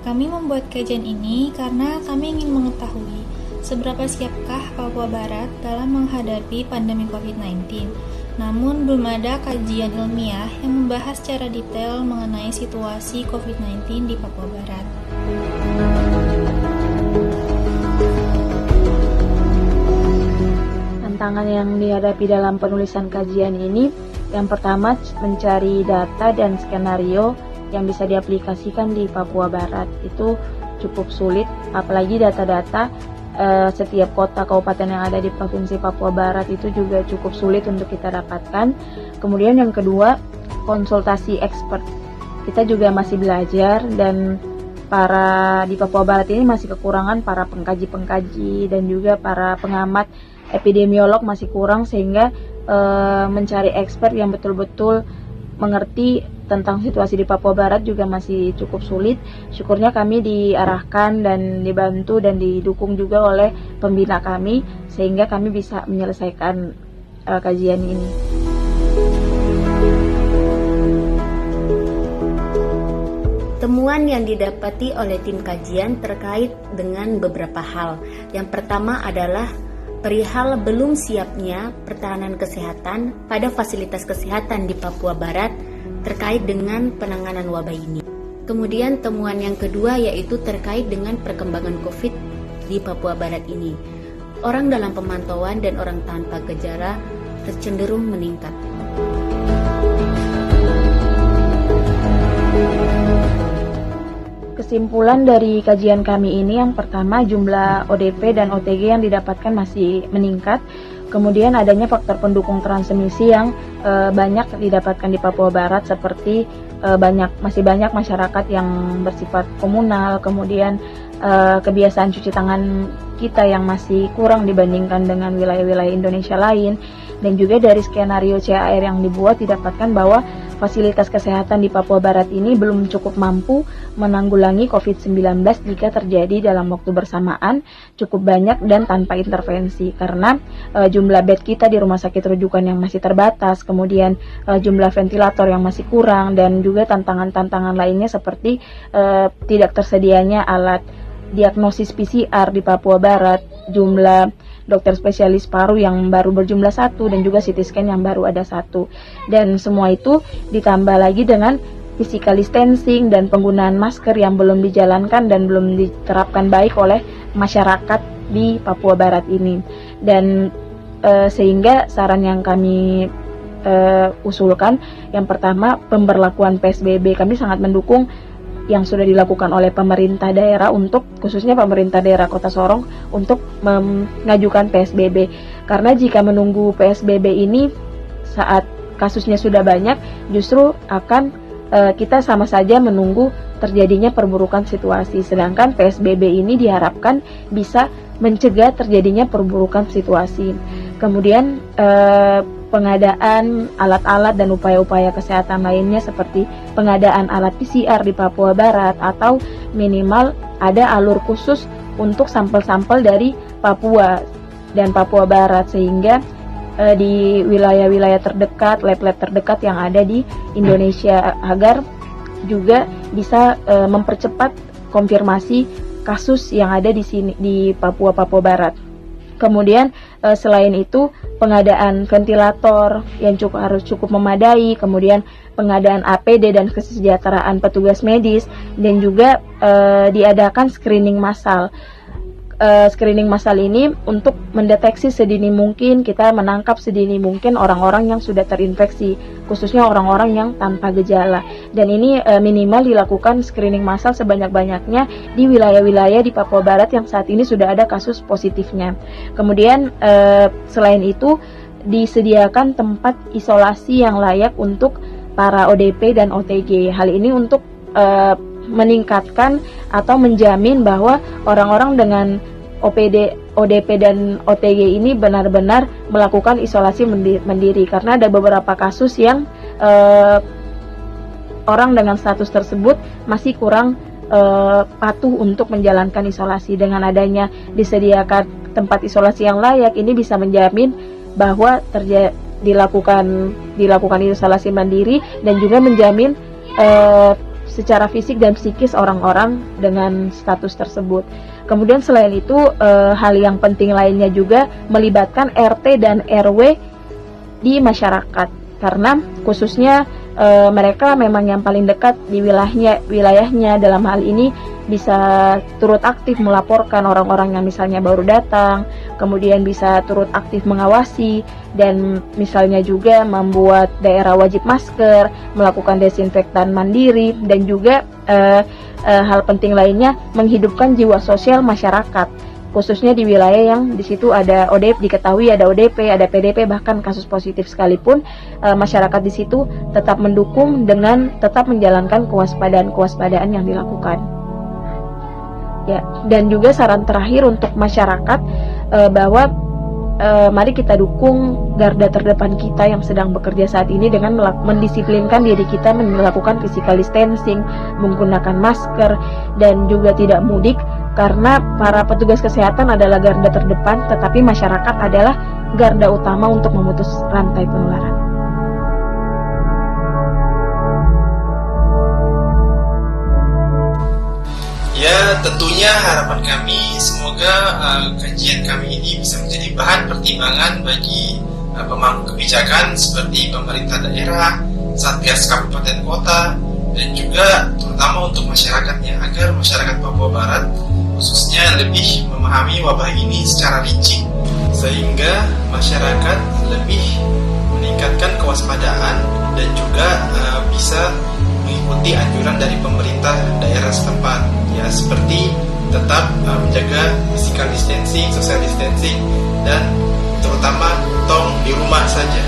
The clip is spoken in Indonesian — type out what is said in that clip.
Kami membuat kajian ini karena kami ingin mengetahui seberapa siapkah Papua Barat dalam menghadapi pandemi COVID-19. Namun belum ada kajian ilmiah yang membahas secara detail mengenai situasi COVID-19 di Papua Barat. Tantangan yang dihadapi dalam penulisan kajian ini, yang pertama mencari data dan skenario yang bisa diaplikasikan di Papua Barat. Itu cukup sulit, apalagi data-data setiap kota kabupaten yang ada di Provinsi Papua Barat itu juga cukup sulit untuk kita dapatkan. Kemudian yang kedua, konsultasi expert. Kita juga masih belajar dan di Papua Barat ini masih kekurangan para pengkaji-pengkaji dan juga para pengamat epidemiolog masih kurang, sehingga mencari expert yang betul-betul mengerti tentang situasi di Papua Barat juga masih cukup sulit. Syukurnya kami diarahkan dan dibantu dan didukung juga oleh pembina kami, sehingga kami bisa menyelesaikan kajian ini. Temuan yang didapati oleh tim kajian terkait dengan beberapa hal. Yang pertama adalah perihal belum siapnya pertahanan kesehatan pada fasilitas kesehatan di Papua Barat terkait dengan penanganan wabah ini. Kemudian temuan yang kedua yaitu terkait dengan perkembangan COVID di Papua Barat ini. Orang dalam pemantauan dan orang tanpa gejala cenderung meningkat. Kesimpulan dari kajian kami ini, yang pertama jumlah ODP dan OTG yang didapatkan masih meningkat. Kemudian adanya faktor pendukung transmisi yang banyak didapatkan di Papua Barat, seperti masih banyak masyarakat yang bersifat komunal, kemudian kebiasaan cuci tangan kita yang masih kurang dibandingkan dengan wilayah-wilayah Indonesia lain, dan juga dari skenario CAR yang dibuat didapatkan bahwa fasilitas kesehatan di Papua Barat ini belum cukup mampu menanggulangi COVID-19 jika terjadi dalam waktu bersamaan cukup banyak dan tanpa intervensi, karena jumlah bed kita di rumah sakit rujukan yang masih terbatas, kemudian jumlah ventilator yang masih kurang, dan juga tantangan-tantangan lainnya seperti tidak tersedianya alat diagnosis PCR di Papua Barat, jumlah dokter spesialis paru yang baru berjumlah 1, dan juga CT scan yang baru ada 1. Dan semua itu ditambah lagi dengan physical distancing dan penggunaan masker yang belum dijalankan dan belum diterapkan baik oleh masyarakat di Papua Barat ini. Dan sehingga saran yang kami usulkan, yang pertama pemberlakuan PSBB. Kami sangat mendukung yang sudah dilakukan oleh pemerintah daerah, untuk khususnya pemerintah daerah Kota Sorong untuk mengajukan PSBB. Karena jika menunggu PSBB ini saat kasusnya sudah banyak, justru akan kita sama saja menunggu terjadinya perburukan situasi. Sedangkan PSBB ini diharapkan bisa mencegah terjadinya perburukan situasi. Kemudian pengadaan alat-alat dan upaya-upaya kesehatan lainnya seperti pengadaan alat PCR di Papua Barat, atau minimal ada alur khusus untuk sampel-sampel dari Papua dan Papua Barat, sehingga di wilayah-wilayah terdekat, lab-lab terdekat yang ada di Indonesia, agar juga bisa mempercepat konfirmasi kasus yang ada di sini di Papua Barat. Kemudian selain itu pengadaan ventilator yang harus cukup memadai, kemudian pengadaan APD dan kesejahteraan petugas medis, dan juga diadakan screening massal. Screening massal ini untuk mendeteksi sedini mungkin, kita menangkap sedini mungkin orang-orang yang sudah terinfeksi, khususnya orang-orang yang tanpa gejala. Dan ini minimal dilakukan screening massal sebanyak-banyaknya di wilayah-wilayah di Papua Barat yang saat ini sudah ada kasus positifnya. Kemudian selain itu disediakan tempat isolasi yang layak untuk para ODP dan OTG. Hal ini untuk meningkatkan atau menjamin bahwa orang-orang dengan ODP dan OTG ini benar-benar melakukan isolasi mandiri, karena ada beberapa kasus yang orang dengan status tersebut masih kurang patuh untuk menjalankan isolasi. Dengan adanya disediakan tempat isolasi yang layak, ini bisa menjamin bahwa dilakukan isolasi mandiri, dan juga menjamin secara fisik dan psikis orang-orang dengan status tersebut. Kemudian selain itu, hal yang penting lainnya juga melibatkan RT dan RW di masyarakat, karena khususnya mereka memang yang paling dekat di wilayahnya. Dalam hal ini bisa turut aktif melaporkan orang-orang yang misalnya baru datang, kemudian bisa turut aktif mengawasi, dan misalnya juga membuat daerah wajib masker, melakukan desinfektan mandiri, dan juga hal penting lainnya menghidupkan jiwa sosial masyarakat, khususnya di wilayah yang di situ ada ODP, diketahui ada ODP, ada PDP, bahkan kasus positif sekalipun, masyarakat di situ tetap mendukung dengan tetap menjalankan kewaspadaan yang dilakukan. Ya, dan juga saran terakhir untuk masyarakat bahwa mari kita dukung garda terdepan kita yang sedang bekerja saat ini dengan mendisiplinkan diri kita melakukan physical distancing, menggunakan masker, dan juga tidak mudik, karena para petugas kesehatan adalah garda terdepan, tetapi masyarakat adalah garda utama untuk memutus rantai penularan. Ya, tentunya harapan kami semoga kajian kami ini bisa menjadi bahan pertimbangan bagi pemangku kebijakan seperti pemerintah daerah, Satgas Kabupaten Kota, dan juga terutama untuk masyarakatnya, agar masyarakat Papua Barat khususnya lebih memahami wabah ini secara rinci, sehingga masyarakat lebih meningkatkan kewaspadaan dan juga bisa mengikuti anjuran dari pemerintah daerah setempat, ya, seperti tetap menjaga physical distancing, social distancing, dan terutama tong di rumah saja.